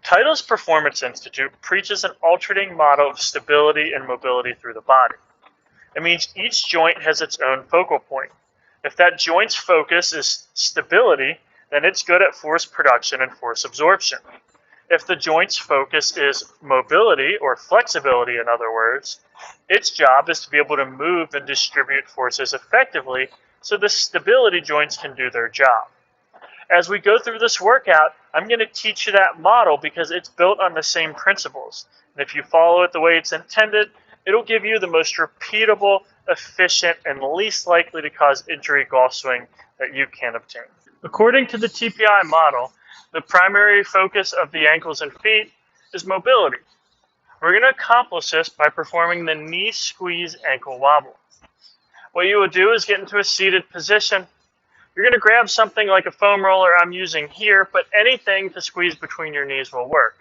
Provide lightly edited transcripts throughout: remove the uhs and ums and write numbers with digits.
Titleist Performance Institute preaches an alternating model of stability and mobility through the body. It means each joint has its own focal point. If that joint's focus is stability, then it's good at force production and force absorption. If the joint's focus is mobility, or flexibility in other words, its job is to be able to move and distribute forces effectively so the stability joints can do their job. As we go through this workout, I'm going to teach you that model because it's built on the same principles. And if you follow it the way it's intended, it'll give you the most repeatable, efficient, and least likely to cause injury golf swing that you can obtain. According to the TPI model, the primary focus of the ankles and feet is mobility. We're going to accomplish this by performing the knee squeeze ankle wobble. What you will do is get into a seated position. You're going to grab something like a foam roller I'm using here, but anything to squeeze between your knees will work.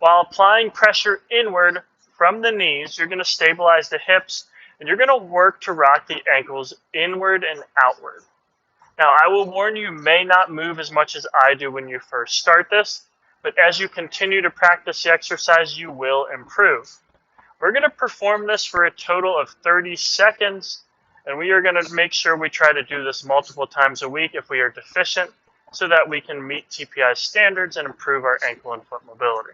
While applying pressure inward from the knees, you're going to stabilize the hips, and you're going to work to rock the ankles inward and outward. Now, I will warn you, may not move as much as I do when you first start this, but as you continue to practice the exercise, you will improve. We're going to perform this for a total of 30 seconds, and we are going to make sure we try to do this multiple times a week if we are deficient, so that we can meet TPI standards and improve our ankle and foot mobility.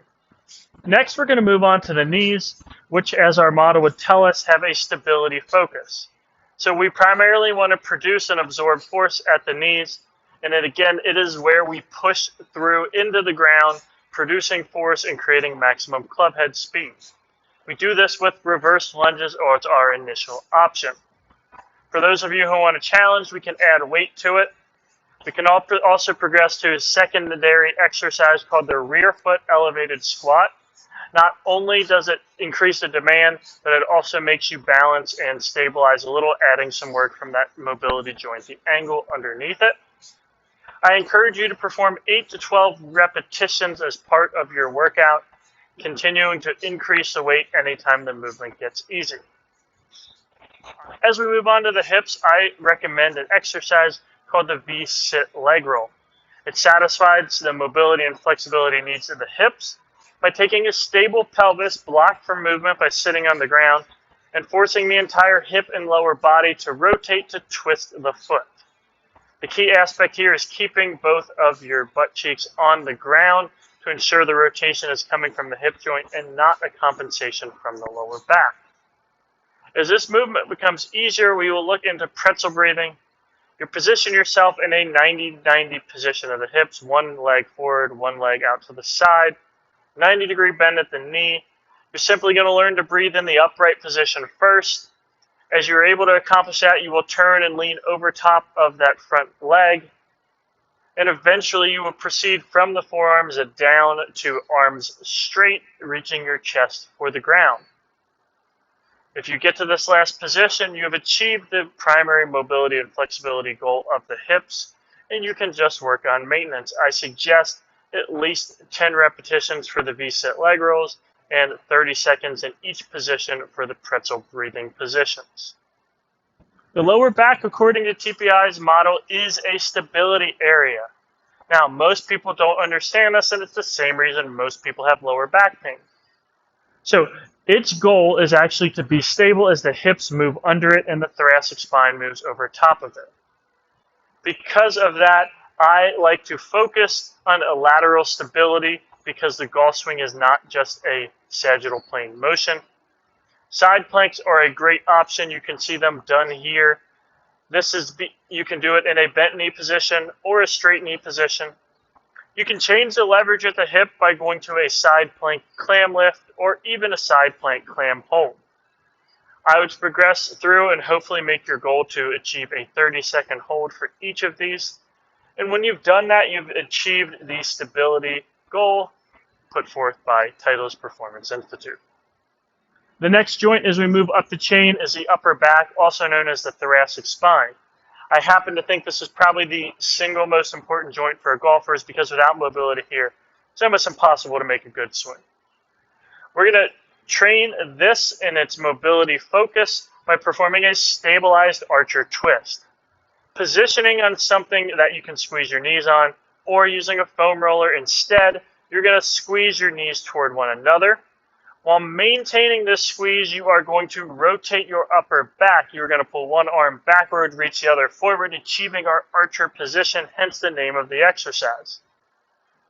Next, we're going to move on to the knees, which, as our model would tell us, have a stability focus. So we primarily want to produce and absorb force at the knees, and then again, it is where we push through into the ground, producing force and creating maximum club head speed. We do this with reverse lunges, or it's our initial option. For those of you who want a challenge, we can add weight to it. We can also progress to a secondary exercise called the rear foot elevated squat. Not only does it increase the demand, but it also makes you balance and stabilize a little, adding some work from that mobility joint, the angle underneath it. I encourage you to perform 8 to 12 repetitions as part of your workout, continuing to increase the weight anytime the movement gets easy. As we move on to the hips, I recommend an exercise called the V-sit leg roll. It satisfies the mobility and flexibility needs of the hips by taking a stable pelvis blocked from movement by sitting on the ground and forcing the entire hip and lower body to rotate to twist the foot. The key aspect here is keeping both of your butt cheeks on the ground to ensure the rotation is coming from the hip joint and not a compensation from the lower back. As this movement becomes easier, we will look into pretzel breathing. You position yourself in a 90-90 position of the hips, one leg forward, one leg out to the side, 90-degree bend at the knee. You're simply going to learn to breathe in the upright position first. As you're able to accomplish that, you will turn and lean over top of that front leg. And eventually you will proceed from the forearms down to arms straight, reaching your chest for the ground. If you get to this last position, you have achieved the primary mobility and flexibility goal of the hips, and you can just work on maintenance. I suggest at least 10 repetitions for the V-sit leg rolls and 30 seconds in each position for the pretzel breathing positions. The lower back, according to TPI's model, is a stability area. Now, most people don't understand this, and it's the same reason most people have lower back pain. So its goal is actually to be stable as the hips move under it and the thoracic spine moves over top of it. Because of that, I like to focus on a lateral stability because the golf swing is not just a sagittal plane motion. Side planks are a great option. You can see them done here. You can do it in a bent knee position or a straight knee position. You can change the leverage at the hip by going to a side plank clam lift or even a side plank clam hold. I would progress through and hopefully make your goal to achieve a 30-second hold for each of these. And when you've done that, you've achieved the stability goal put forth by Titleist Performance Institute. The next joint as we move up the chain is the upper back, also known as the thoracic spine. I happen to think this is probably the single most important joint for golfers because without mobility here, it's almost impossible to make a good swing. We're going to train this in its mobility focus by performing a stabilized archer twist. Positioning on something that you can squeeze your knees on, or using a foam roller instead, You're going to squeeze your knees toward one another. While maintaining this squeeze, you are going to rotate your upper back. You're going to pull one arm backward, reach the other forward, achieving our archer position, hence the name of the exercise.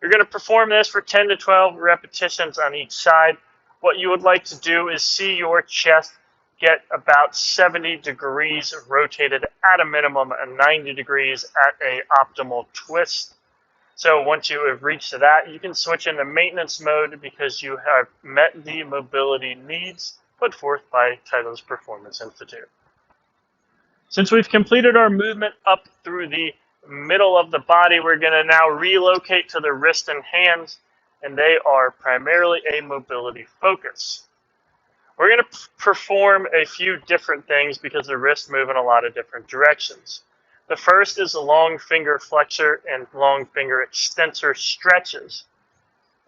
You're going to perform this for 10 to 12 repetitions on each side. What you would like to do is see your chest get about 70 degrees rotated at a minimum and 90 degrees at an optimal twist. So once you have reached that, you can switch into maintenance mode because you have met the mobility needs put forth by Titleist Performance Institute. Since we've completed our movement up through the middle of the body, we're going to now relocate to the wrist and hands, and they are primarily a mobility focus. We're going to perform a few different things because the wrists move in a lot of different directions. The first is the long finger flexor and long finger extensor stretches.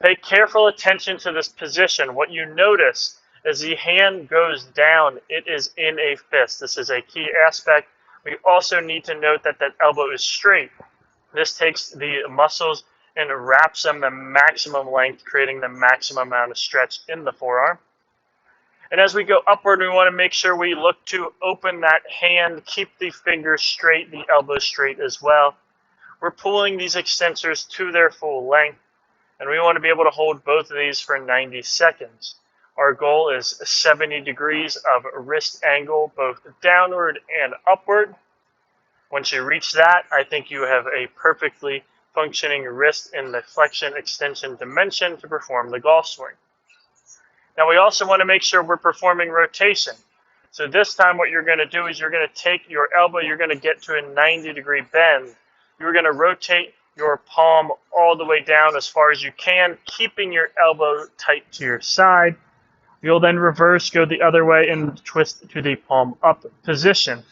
Pay careful attention to this position. What you notice as the hand goes down, it is in a fist. This is a key aspect. We also need to note that that elbow is straight. This takes the muscles and wraps them the maximum length, creating the maximum amount of stretch in the forearm. And as we go upward, we want to make sure we look to open that hand, keep the fingers straight, the elbow straight as well. We're pulling these extensors to their full length, and we want to be able to hold both of these for 90 seconds. Our goal is 70 degrees of wrist angle, both downward and upward. Once you reach that, I think you have a perfectly functioning wrist in the flexion extension dimension to perform the golf swing. Now we also want to make sure we're performing rotation. So this time what you're going to do is you're going to take your elbow, you're going to get to a 90-degree bend. You're going to rotate your palm all the way down as far as you can, keeping your elbow tight to your side. You'll then reverse, go the other way, and twist to the palm up position.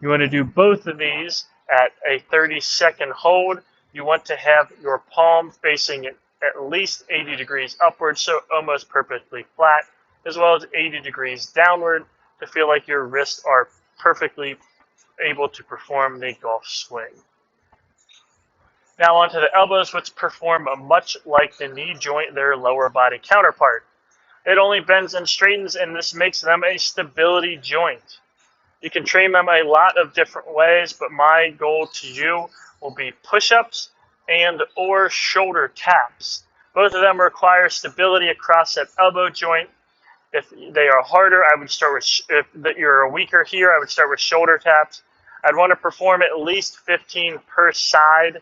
You want to do both of these at a 30-second hold. You want to have your palm facing at least 80 degrees upward, so almost perfectly flat, as well as 80 degrees downward to feel like your wrists are perfectly able to perform the golf swing. Now onto the elbows, which perform much like the knee joint, their lower body counterpart. It only bends and straightens, and this makes them a stability joint. You can train them a lot of different ways, but my goal to you will be push-ups and or shoulder taps. Both of them require stability across that elbow joint. If they are harder, I would start with, if you're weaker here, I would start with shoulder taps. I'd want to perform at least 15 per side,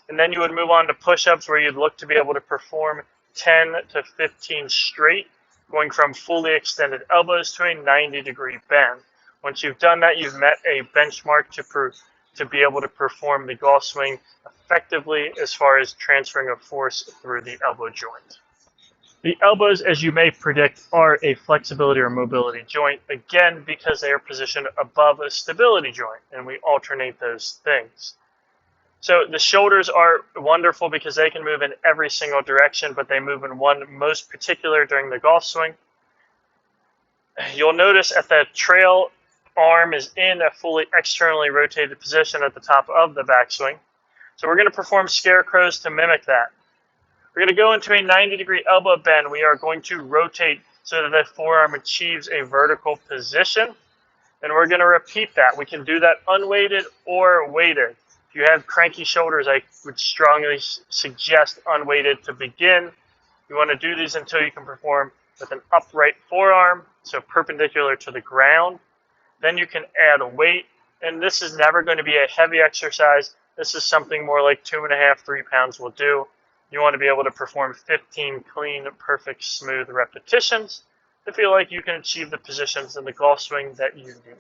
and then you would move on to push-ups where you'd look to be able to perform 10 to 15 straight, going from fully extended elbows to a 90-degree bend. Once you've done that, you've met a benchmark to be able to perform the golf swing effectively as far as transferring of force through the elbow joint. The elbows, as you may predict, are a flexibility or mobility joint, again, because they are positioned above a stability joint, and we alternate those things. So the shoulders are wonderful because they can move in every single direction, but they move in one most particular during the golf swing. You'll notice at the trail arm is in a fully externally rotated position at the top of the backswing. So we're going to perform scarecrows to mimic that. We're going to go into a 90-degree elbow bend. We are going to rotate so that the forearm achieves a vertical position, and we're going to repeat that. We can do that unweighted or weighted. If you have cranky shoulders, I would strongly suggest unweighted to begin. You want to do these until you can perform with an upright forearm, so perpendicular to the ground. Then you can add weight, and this is never going to be a heavy exercise. This is something more like 2.5, 3 pounds will do. You want to be able to perform 15 clean, perfect, smooth repetitions to feel like you can achieve the positions in the golf swing that you need.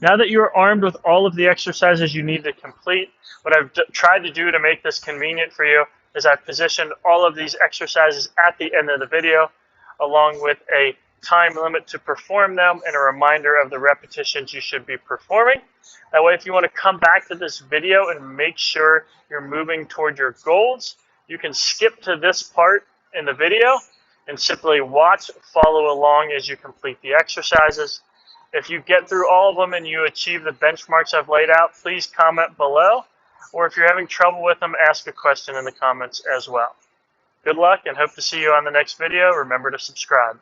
Now that you are armed with all of the exercises you need to complete, what I've tried to do to make this convenient for you is I've positioned all of these exercises at the end of the video, along with a time limit to perform them and a reminder of the repetitions you should be performing. That way, if you want to come back to this video and make sure you're moving toward your goals, you can skip to this part in the video and simply watch, follow along as you complete the exercises. If you get through all of them and you achieve the benchmarks I've laid out, please comment below. Or if you're having trouble with them, ask a question in the comments as well. Good luck and hope to see you on the next video. Remember to subscribe.